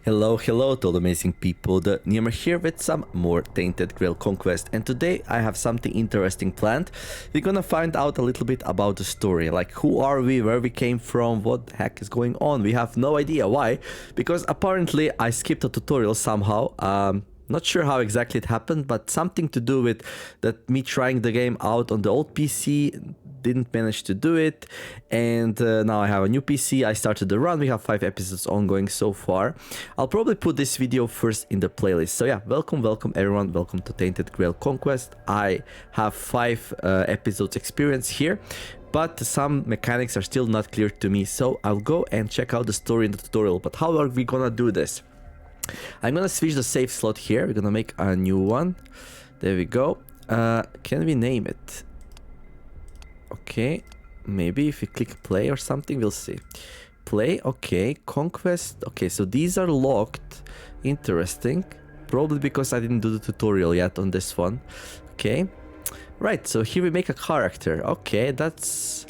Hello to all the amazing people, the Nirmer here with some more Tainted Grail Conquest, and today I have something interesting planned. We're gonna find out a little bit about the story, like who are we, where we came from, what the heck is going on. We have no idea why, because apparently I skipped a tutorial somehow. Not sure how exactly it happened, but something to do with that me trying the game out on the old PC, didn't manage to do it, and now I have a new PC. I started the run. We have 5 episodes ongoing so far. I'll probably put this video first in the playlist. So yeah, welcome everyone, welcome to Tainted Grail Conquest. I have 5 episodes experience here, but some mechanics are still not clear to me, so I'll go and check out the story in the tutorial. But how are we gonna do this? I'm gonna switch the save slot here. We're gonna make a new one. There we go. Can we name it? Okay, maybe if we click play or something, we'll see. Play, okay, conquest. Okay, so these are locked. Interesting. Probably because I didn't do the tutorial yet on this one. Okay, right, so here we make a character. Okay, that's...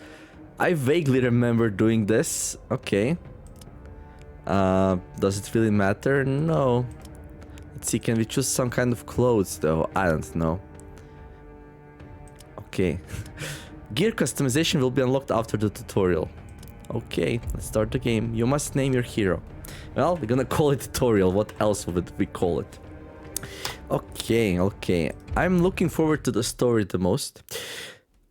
I vaguely remember doing this. Okay. Does it really matter? No. Let's see, can we choose some kind of clothes though? I don't know. Okay. Gear customization will be unlocked after the tutorial. Okay, let's start the game. You must name your hero. Well, we're gonna call it tutorial. What else would we call it? Okay. I'm looking forward to the story the most.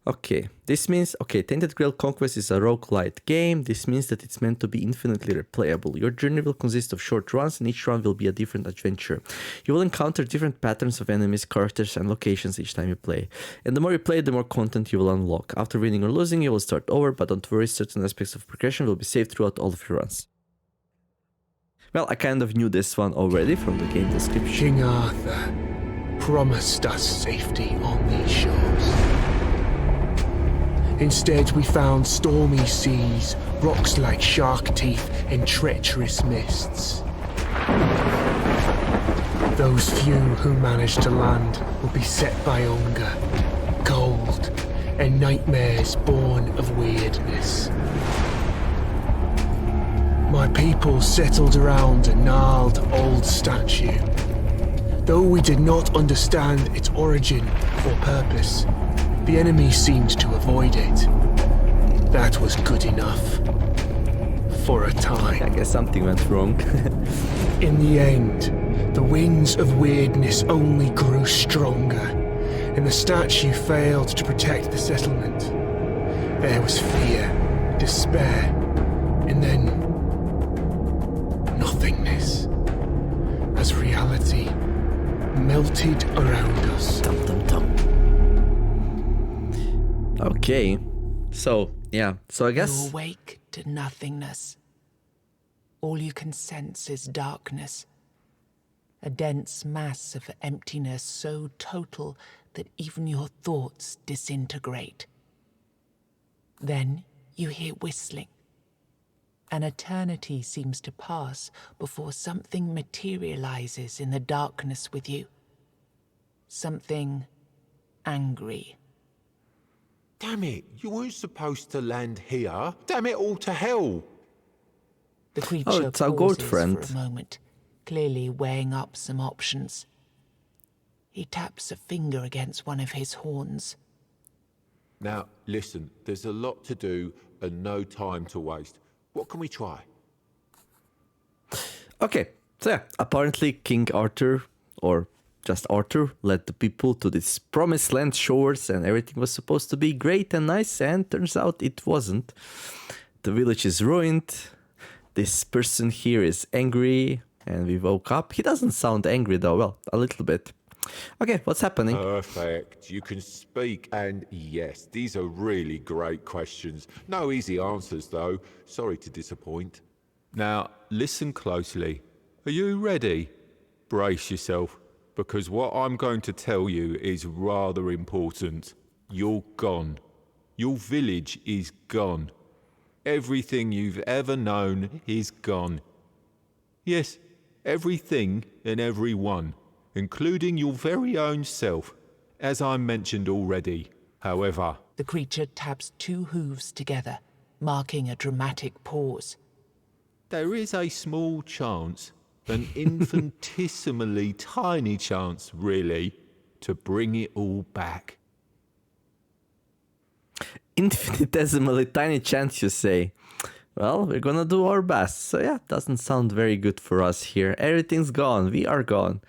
Okay, this means, Tainted Grail Conquest is a roguelite game. This means that it's meant to be infinitely replayable. Your journey will consist of short runs, and each run will be a different adventure. You will encounter different patterns of enemies, characters, and locations each time you play. And the more you play, the more content you will unlock. After winning or losing, you will start over, but don't worry, certain aspects of progression will be saved throughout all of your runs. Well, I kind of knew this one already from the game description. King Arthur promised us safety on these shores. Instead, we found stormy seas, rocks like shark teeth, and treacherous mists. Those few who manage to land will be set by hunger, cold, and nightmares born of weirdness. My people settled around a gnarled old statue. Though we did not understand its origin or purpose, the enemy seemed to avoid it. That was good enough. For a time. I guess something went wrong. In the end, the winds of weirdness only grew stronger, and the statue failed to protect the settlement. There was fear, despair, and then nothingness, as reality melted around us. Okay, so I guess... You awake to nothingness. All you can sense is darkness. A dense mass of emptiness so total that even your thoughts disintegrate. Then you hear whistling. An eternity seems to pass before something materializes in the darkness with you. Something angry. Damn it, you weren't supposed to land here. Damn it all to hell. The creature it's our goat pauses friend. for a moment, clearly weighing up some options. He taps a finger against one of his horns. Now, listen, there's a lot to do and no time to waste. What can we try? Okay, so yeah, apparently King Arthur, or just Arthur, led the people to this promised land shores, and everything was supposed to be great and nice, and turns out it wasn't. The village is ruined. This person here is angry, and we woke up. He doesn't sound angry though, well, a little bit. Okay, what's happening? Perfect. You can speak, and yes, these are really great questions. No easy answers though. Sorry to disappoint. Now, listen closely. Are you ready? Brace yourself, because what I'm going to tell you is rather important. You're gone. Your village is gone. Everything you've ever known is gone. Yes, everything and everyone, including your very own self, as I mentioned already. However, The creature taps 2 hooves together, marking a dramatic pause. there is a small chance An infinitesimally tiny chance, really, to bring it all back. Infinitesimally tiny chance, you say? Well, we're gonna do our best. So yeah, doesn't sound very good for us here. Everything's gone. We are gone.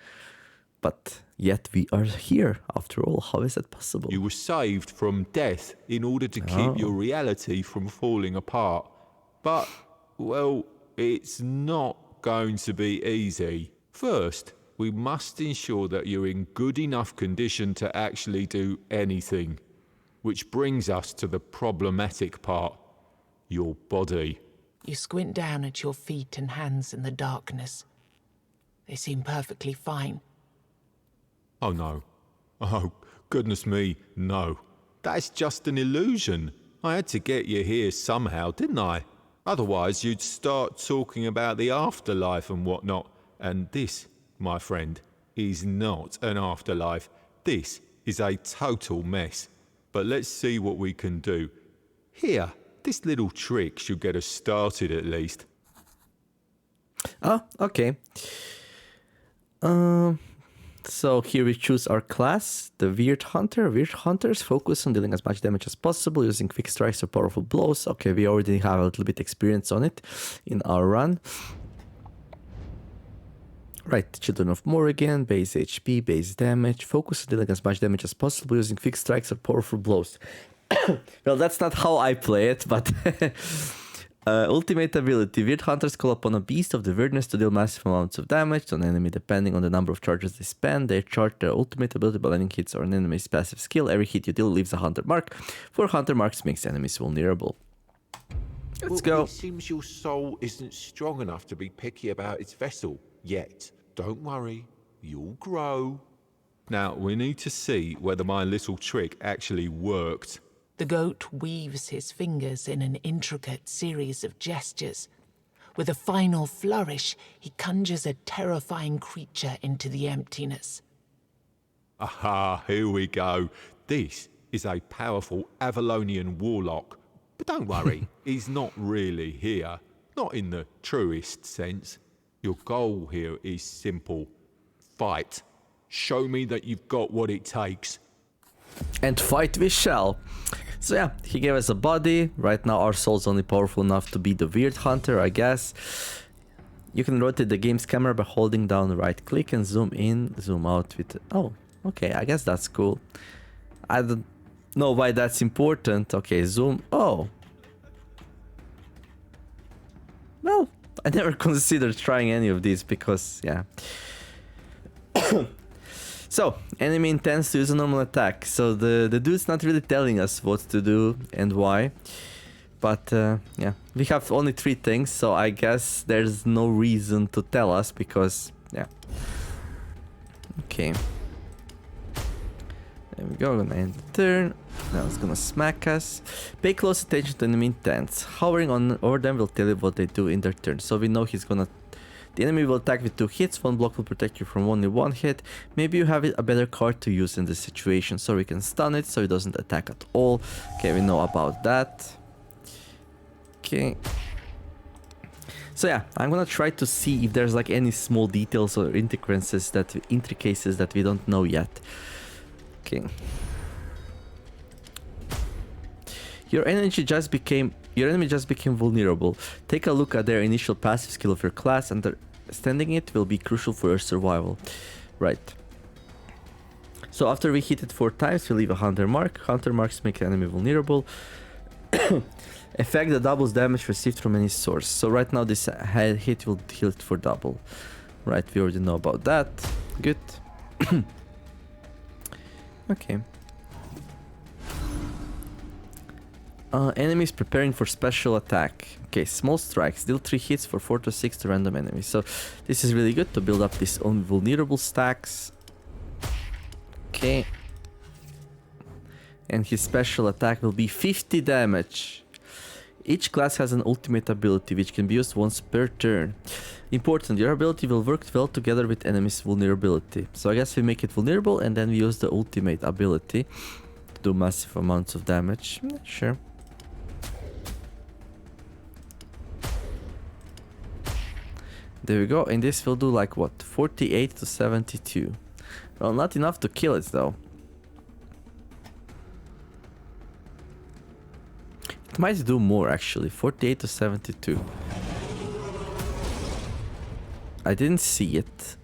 But yet we are here. After all, how is that possible? You were saved from death in order to keep your reality from falling apart. But, well, it's not going to be easy. First, we must ensure that you're in good enough condition to actually do anything. Which brings us to the problematic part. Your body. You squint down at your feet and hands in the darkness. They seem perfectly fine. Oh no. Oh, goodness me, no. That's just an illusion. I had to get you here somehow, didn't I? Otherwise you'd start talking about the afterlife and whatnot. And this, my friend, is not an afterlife. This is a total mess. But let's see what we can do. Here, this little trick should get us started at least. Oh, okay. So here we choose our class, the Weird Hunter. Weird Hunters focus on dealing as much damage as possible using quick strikes or powerful blows. Okay, we already have a little bit experience on it in our run. Right, Children of Morrigan, base HP, base damage. Focus on dealing as much damage as possible using quick strikes or powerful blows. Well, that's not how I play it, but... ultimate ability. Weird Hunters call upon a beast of the weirdness to deal massive amounts of damage to an enemy depending on the number of charges they spend. They charge their ultimate ability by landing hits or an enemy's passive skill. Every hit you deal leaves a hunter mark. 4 hunter marks makes enemies vulnerable. Let's go. It seems your soul isn't strong enough to be picky about its vessel yet. Don't worry, you'll grow. Now, we need to see whether my little trick actually worked. The goat weaves his fingers in an intricate series of gestures. With a final flourish, he conjures a terrifying creature into the emptiness. Aha, here we go. This is a powerful Avalonian warlock. But don't worry, he's not really here. Not in the truest sense. Your goal here is simple. Fight. Show me that you've got what it takes. And fight we shall. So yeah, he gave us a body. Right now our soul's only powerful enough to be the Weird Hunter, I guess. You can rotate the game's camera by holding down right click and zoom in, zoom out with... Oh, okay, I guess that's cool. I don't know why that's important. Okay, zoom... Oh. Well, I never considered trying any of these because, yeah. So, enemy intends to use a normal attack. So the dude's not really telling us what to do and why. But yeah, we have only 3 things, so I guess there's no reason to tell us because, yeah. Okay. There we go, gonna end the turn. Now it's gonna smack us. Pay close attention to enemy intents. Hovering on over them will tell you what they do in their turn. So we know he's gonna... The enemy will attack with 2 hits, 1 block will protect you from only 1 hit. Maybe you have a better card to use in this situation, so we can stun it so it doesn't attack at all. Okay, we know about that. Okay. So yeah, I'm gonna try to see if there's like any small details or intricacies that we don't know yet. Okay. Your enemy just became vulnerable. Take a look at their initial passive skill of your class. Understanding it will be crucial for your survival. Right. So after we hit it 4 times, we leave a hunter mark. Hunter marks make the enemy vulnerable. Effect that doubles damage received from any source. So right now this hit will heal it for double. Right, we already know about that. Good. Okay. Enemies preparing for special attack. Okay, small strikes. Deal 3 hits for 4 to 6 to random enemies. So this is really good to build up these own vulnerable stacks. Okay. And his special attack will be 50 damage. Each class has an ultimate ability which can be used once per turn. Important, your ability will work well together with enemy's vulnerability. So I guess we make it vulnerable and then we use the ultimate ability to do massive amounts of damage. Sure. There we go. And this will do like what? 48 to 72. Well, not enough to kill it though. It might do more actually. 48 to 72. I didn't see it.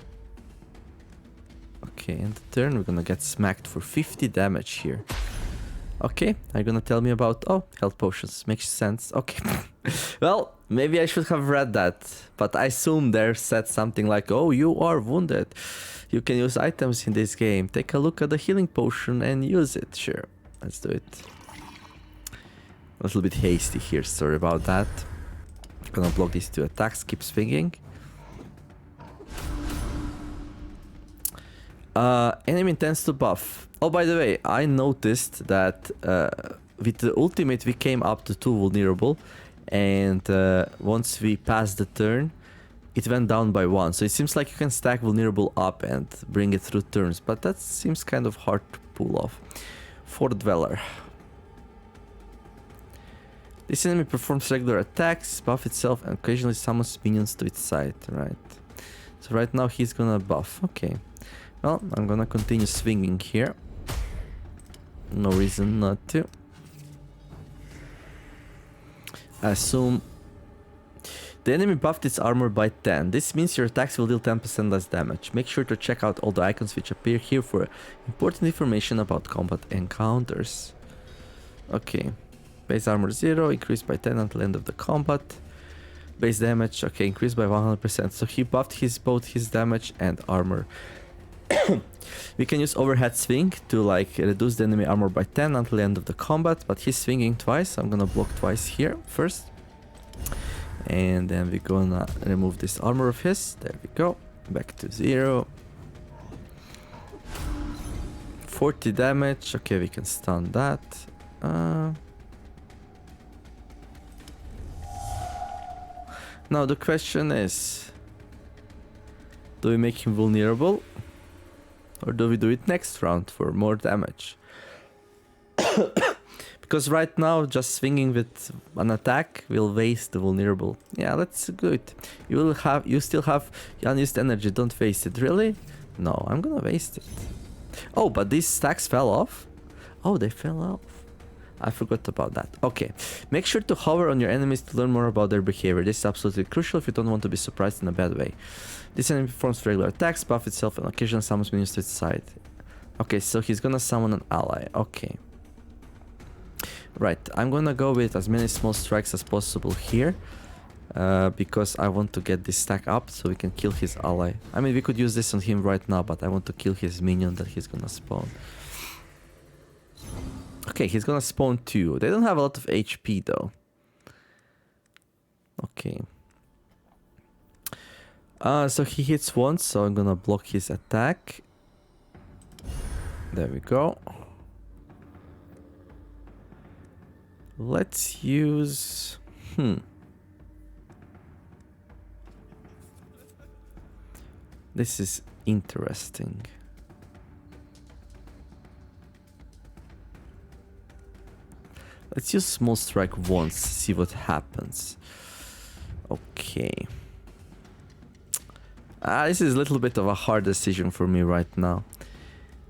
Okay, and the turn we're gonna get smacked for 50 damage here. Okay, are you gonna tell me about... Oh, health potions. Makes sense. Okay. Well, maybe I should have read that. But I assume there said something like, oh, you are wounded. You can use items in this game. Take a look at the healing potion and use it. Sure, let's do it. A little bit hasty here, sorry about that. Gonna block these two attacks, keep swinging. Enemy intends to buff. Oh, by the way, I noticed that with the ultimate we came up to 2 vulnerable, and once we passed the turn, it went down by 1. So it seems like you can stack vulnerable up and bring it through turns, but that seems kind of hard to pull off. Fort Dweller. This enemy performs regular attacks, buff itself, and occasionally summons minions to its side. Right. So right now he's gonna buff. Okay. Well, I'm gonna continue swinging here. No reason not to. I assume the enemy buffed its armor by 10. This means your attacks will deal 10% less damage. Make sure to check out all the icons which appear here for important information about combat encounters. Okay. Base armor 0, increased by 10 until end of the combat. Base damage, okay, increased by 100%. So he buffed both his damage and armor. We can use overhead swing to like reduce the enemy armor by 10 until the end of the combat, but he's swinging twice, so I'm gonna block twice here first. And then we're gonna remove this armor of his. There we go. Back to 0. 40 damage. Okay, we can stun that. Now the question is, do we make him vulnerable? Or do we do it next round for more damage? Because right now, just swinging with an attack will waste the vulnerable. Yeah, let's do it. You still have unused energy, don't waste it. Really? No, I'm gonna waste it. Oh, but these stacks fell off? Oh, they fell off. I forgot about that. Okay. Make sure to hover on your enemies to learn more about their behavior. This is absolutely crucial if you don't want to be surprised in a bad way. This enemy performs regular attacks, buff itself, and occasionally summons minions to its side. Okay, so he's gonna summon an ally. Okay. Right, I'm gonna go with as many small strikes as possible here. Because I want to get this stack up so we can kill his ally. I mean, we could use this on him right now, but I want to kill his minion that he's gonna spawn. Okay, he's gonna spawn 2. They don't have a lot of HP though. Okay. So he hits once, so I'm gonna block his attack. There we go. Let's use... This is interesting. Let's use small strike once, see what happens. Okay. This is a little bit of a hard decision for me right now.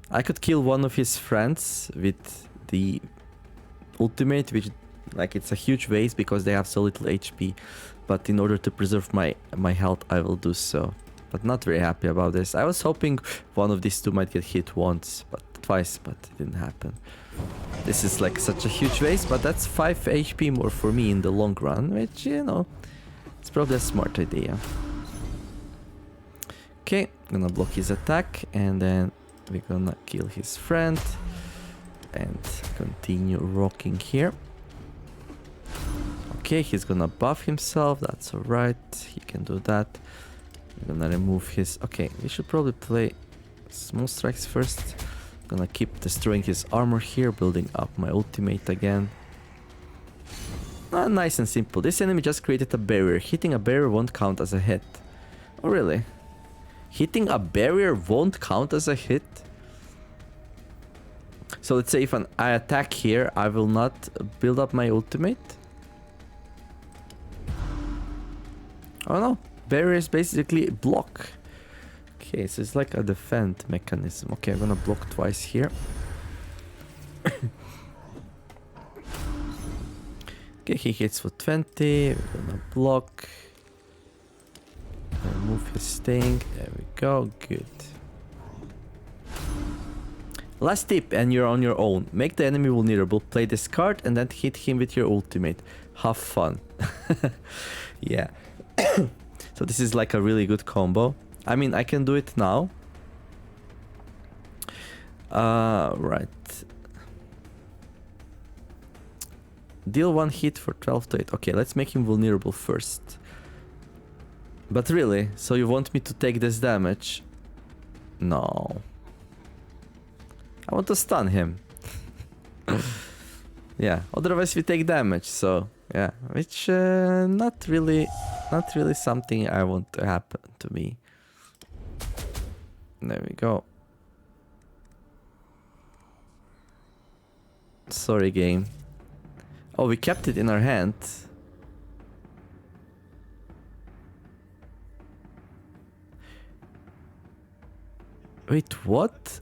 I could kill one of his friends with the ultimate, which like it's a huge waste because they have so little HP. But in order to preserve my health, I will do so. But not very happy about this. I was hoping one of these two might get hit twice, but it didn't happen. This is like such a huge waste, but that's 5 HP more for me in the long run, which, you know, it's probably a smart idea. Okay, gonna block his attack, and then we're gonna kill his friend and continue rocking here. Okay, he's gonna buff himself, that's alright, he can do that. I'm gonna remove his... Okay, we should probably play small strikes first. Gonna keep destroying his armor here, building up my ultimate again. Nice and simple. This enemy just created a barrier. Hitting a barrier won't count as a hit. Oh, really? Hitting a barrier won't count as a hit? So let's say if I attack here, I will not build up my ultimate? Oh no, barriers basically block. Okay, so it's like a defend mechanism. Okay, I'm gonna block twice here. Okay, he hits for 20. We're gonna block. Remove his sting. There we go. Good. Last tip, and you're on your own. Make the enemy vulnerable, play this card, and then hit him with your ultimate. Have fun. Yeah. So this is like a really good combo. I mean, I can do it now. Right. Deal 1 hit for 12 to 8. Okay, let's make him vulnerable first. But really, so you want me to take this damage? No. I want to stun him. Yeah, otherwise we take damage, so yeah, which not really something I want to happen to me. There we go. Sorry, game. Oh, we kept it in our hand. Wait, what?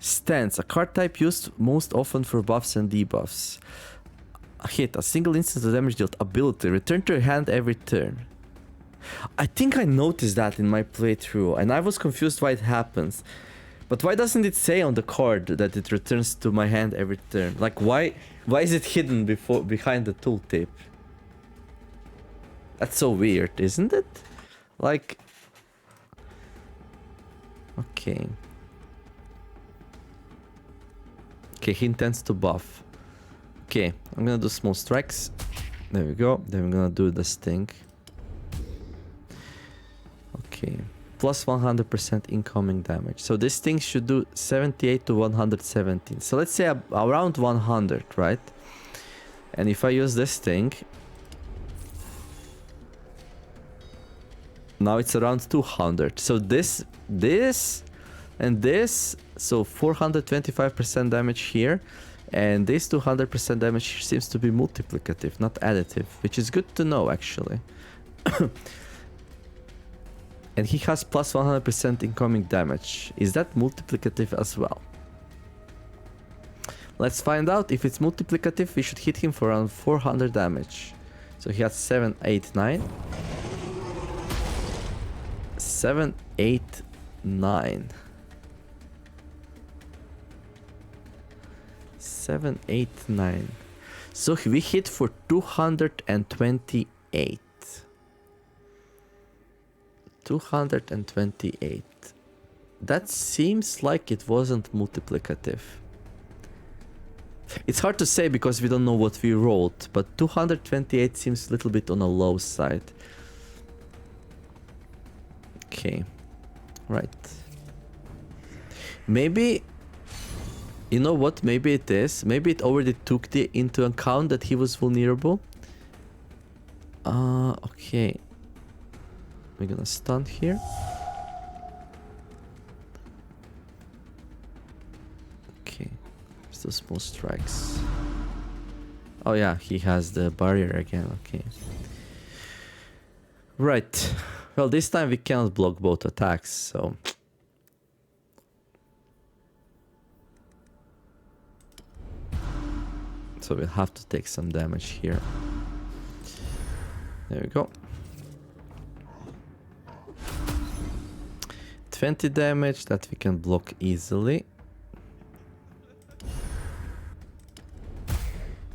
Stance, a card type used most often for buffs and debuffs. A hit, a single instance of damage dealt. Ability, return to your hand every turn. I think I noticed that in my playthrough, and I was confused why it happens. But why doesn't it say on the card that it returns to my hand every turn? Like, why is it hidden behind the tooltip? That's so weird, isn't it? Like, okay. Okay, he intends to buff. Okay, I'm gonna do small strikes. There we go. Then we're gonna do the sting. Okay. Plus 100% incoming damage. So this thing should do 78 to 117. So let's say around 100, right? And if I use this thing, now it's around 200. So this, and this, so 425% damage here. And this 200% damage here seems to be multiplicative, not additive, which is good to know, actually. And he has plus 100% incoming damage. Is that multiplicative as well? Let's find out. If it's multiplicative, we should hit him for around 400 damage. So he has 7, 8, 9. 7, 8, 9. 7, 8, 9. So we hit for 228. 228. That seems like it wasn't multiplicative. It's hard to say because we don't know what we rolled, but 228 seems a little bit on a low side. Okay. Right. Maybe... You know what? Maybe it is. Maybe it already took into account that he was vulnerable. Okay. We're gonna stun here. Okay. Still small strikes. Oh yeah, he has the barrier again. Okay. Right. Well, this time we cannot block both attacks, so... So we'll have to take some damage here. There we go. 20 damage that we can block easily.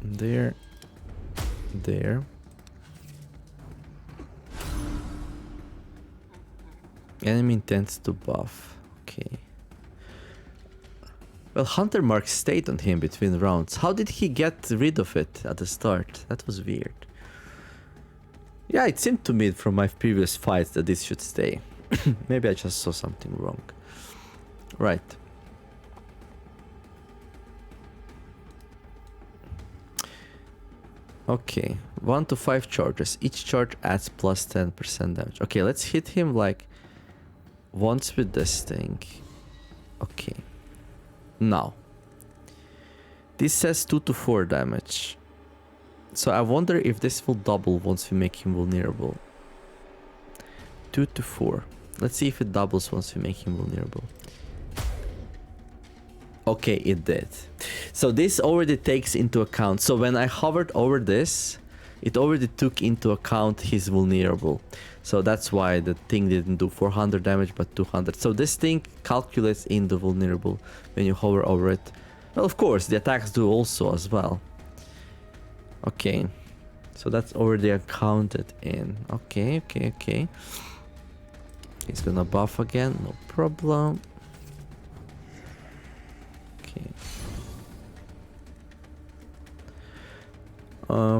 There. There. Enemy intends to buff. Okay. Well, Hunter Mark stayed on him between rounds. How did he get rid of it at the start? That was weird. Yeah, it seemed to me from my previous fights that this should stay. Maybe I just saw something wrong. Right. Okay. 1 to 5 charges. Each charge adds plus 10% damage. Okay, let's hit him like once with this thing. Okay. Now. This says 2 to 4 damage. So I wonder if this will double once we make him vulnerable. 2 to 4. Let's see if it doubles once we make him vulnerable. Okay, it did. So this already takes into account. So when I hovered over this, it already took into account his vulnerable. So that's why the thing didn't do 400 damage but 200. So this thing calculates in the vulnerable when you hover over it. Well, of course, the attacks do also as well. Okay. So that's already accounted in. Okay, okay, okay. He's gonna buff again, no problem. Okay.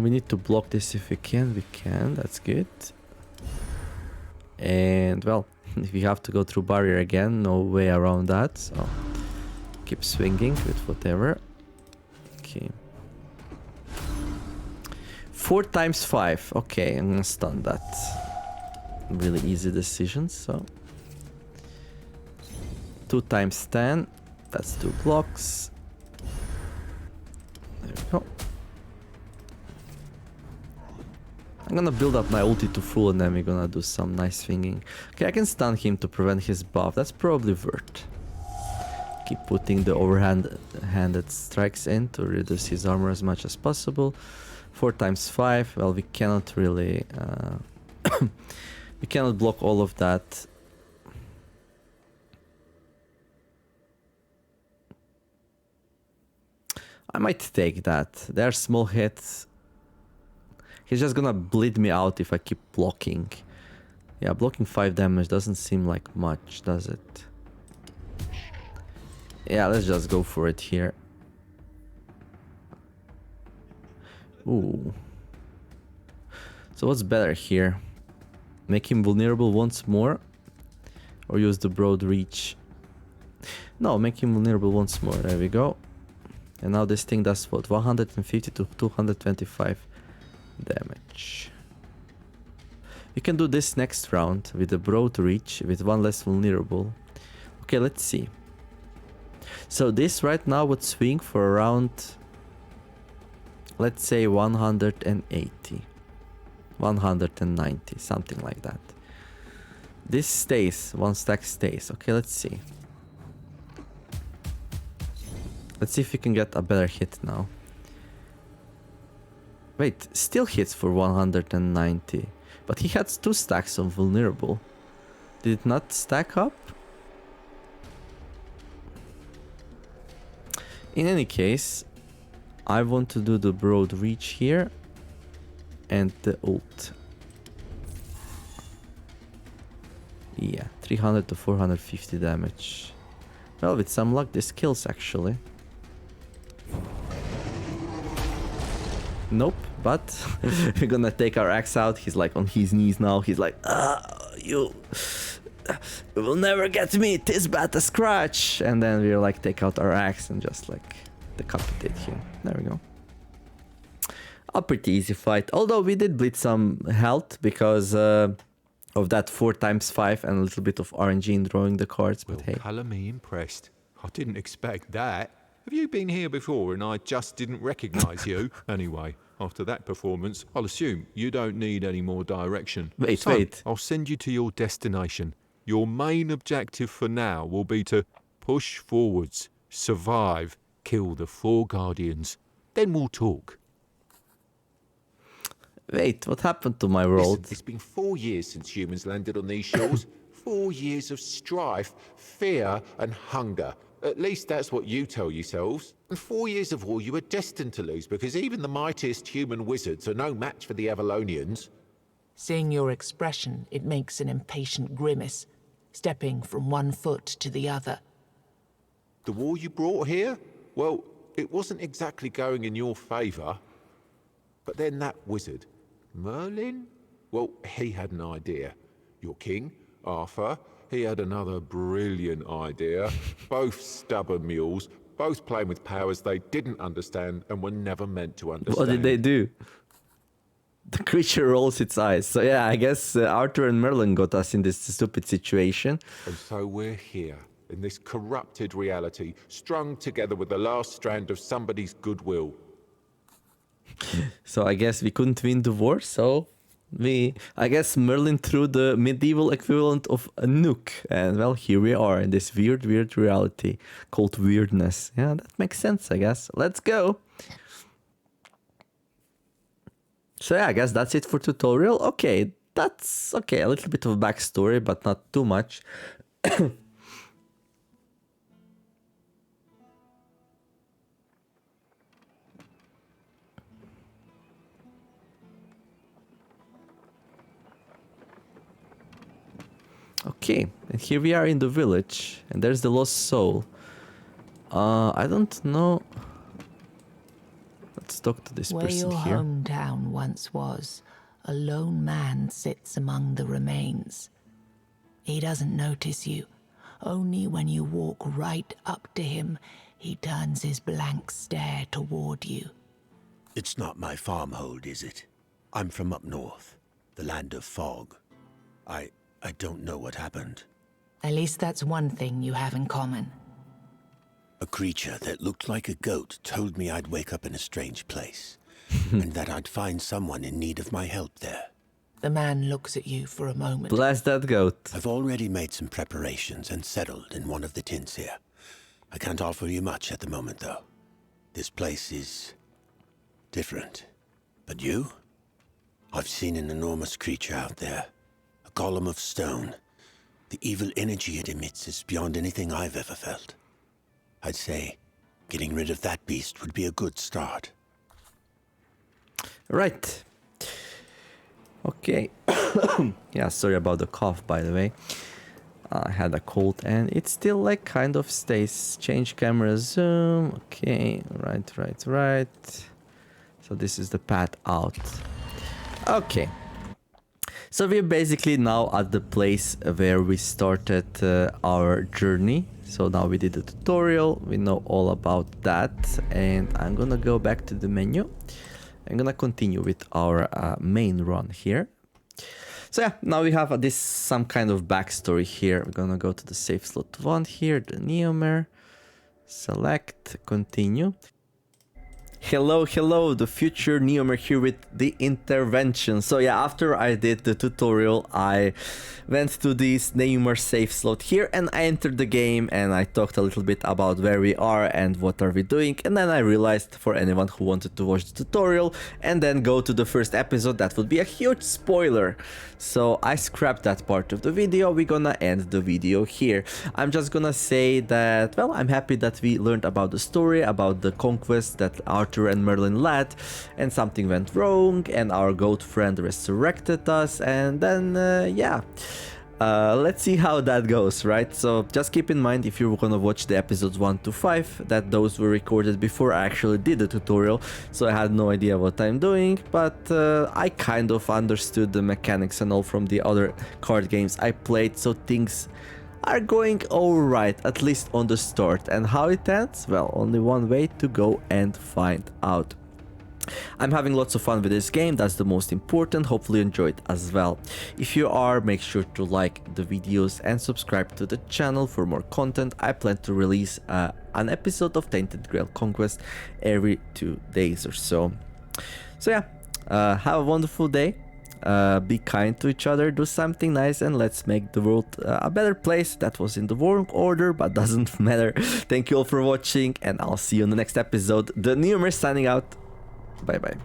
We need to block this if we can. We can, that's good. And well, if we have to go through barrier again, no way around that. So keep swinging with whatever. Okay. 4 times 5. Okay, I'm gonna stun that. Really easy decisions. So 2 times 10. That's 2 blocks. There we go. I'm gonna build up my ulti to full and then we're gonna do some nice swinging. Okay, I can stun him to prevent his buff. That's probably worth. Keep putting the overhanded strikes in to reduce his armor as much as possible. 4 times 5. Well, we cannot really... we cannot block all of that. I might take that. They're small hits. He's just gonna bleed me out if I keep blocking. Yeah, blocking 5 damage doesn't seem like much, does it? Yeah, let's just go for it here. Ooh. So what's better here? Make him vulnerable once more? Or use the broad reach? No, make him vulnerable once more. There we go. And now this thing does what? 150 to 225 damage. We can do this next round with the broad reach with 1 less vulnerable. Okay, let's see. So this right now would swing for around, let's say 180, 190, something like that. This stays, 1 stack stays. Okay, let's see. Let's see if we can get a better hit now. Wait, still hits for 190. But he had 2 stacks on vulnerable. Did it not stack up? In any case, I want to do the broad reach here. And the ult. Yeah, 300 to 450 damage. Well, with some luck this kills actually. Nope, but we're gonna take our axe out. He's like on his knees now. He's like, you will never get me, 'tis but a scratch. And then we're like, take out our axe and just like decapitate him. There we go. A pretty easy fight. Although we did bleed some health because of that 4 times 5 and a little bit of RNG in drawing the cards. But Well, hey, colour me impressed. I didn't expect that. Have you been here before and I just didn't recognise you? Anyway, after that performance, I'll assume you don't need any more direction. Wait. I'll send you to your destination. Your main objective for now will be to push forwards, survive, kill the 4 Guardians. Then we'll talk. Wait, what happened to my world? Listen, it's been 4 years since humans landed on these shores. 4 years of strife, fear, and hunger. At least that's what you tell yourselves. And 4 years of war you were destined to lose because even the mightiest human wizards are no match for the Avalonians. Seeing your expression, it makes an impatient grimace, stepping from one foot to the other. The war you brought here? Well, it wasn't exactly going in your favour. But then that wizard, Merlin? Well, he had an idea. Your king, Arthur, he had another brilliant idea. Both stubborn mules, both playing with powers they didn't understand and were never meant to understand. What did they do? The creature rolls its eyes. So yeah, I guess Arthur and Merlin got us in this stupid situation. And so we're here, in this corrupted reality, strung together with the last strand of somebody's goodwill. So I guess we couldn't win the war, so I guess Merlin threw the medieval equivalent of a nuke, and well, here we are in this weird reality called weirdness. Yeah, that makes sense, I guess. Let's go. So yeah, I guess that's it for tutorial. Okay, that's okay. A little bit of backstory, but not too much. Okay, and here we are in the village, and there's the lost soul. I don't know. Let's talk to this Where person your here. hometown once was, a lone man sits among the remains. He doesn't notice you. Only when you walk right up to him, he turns his blank stare toward you. It's not my farmhold, is it? I'm from up north, the land of fog. I don't know what happened. At least that's one thing you have in common. A creature that looked like a goat told me I'd wake up in a strange place, and that I'd find someone in need of my help there. The man looks at you for a moment. Bless that goat. I've already made some preparations and settled in one of the tents here. I can't offer you much at the moment, though. This place is different. But you? I've seen an enormous creature out there. A column of stone. The evil energy it emits is beyond anything I've ever felt. I'd say getting rid of that beast would be a good start. Right. Okay. Yeah, sorry about the cough, by the way. I had a cold and it still like kind of stays. Change camera zoom. Okay, right. So this is the path out. Okay. So we're basically now at the place where we started our journey. So now we did the tutorial, we know all about that, and I'm gonna go back to the menu. I'm gonna continue with our main run here. So yeah, now we have this some kind of backstory here. We're gonna go to the save slot 1 here, the Neomer, select, continue. Hello, the future Neomer here with the intervention. So yeah, after I did the tutorial, I went to this Neomer save slot here and I entered the game and I talked a little bit about where we are and what are we doing. And then I realized for anyone who wanted to watch the tutorial and then go to the first episode, that would be a huge spoiler. So I scrapped that part of the video. We're gonna end the video here. I'm just gonna say that, well, I'm happy that we learned about the story, about the conquest that Arthur and Merlin led, and something went wrong and our goat friend resurrected us, and then yeah, let's see how that goes, right? So just keep in mind, if you're gonna watch the episodes 1 to 5, that those were recorded before I actually did the tutorial, so I had no idea what I'm doing, but I kind of understood the mechanics and all from the other card games I played, so things are going alright, at least on the start. And how it ends? Well, only one way to go and find out. I'm having lots of fun with this game, that's the most important. Hopefully you enjoy it as well. If you are, make sure to like the videos and subscribe to the channel for more content. I plan to release an episode of Tainted Grail Conquest every 2 days or so. So yeah, have a wonderful day. Be kind to each other, do something nice, and let's make the world a better place. That was in the wrong order, but doesn't matter. Thank you all for watching, and I'll see you in the next episode. The Neomer signing out. Bye bye.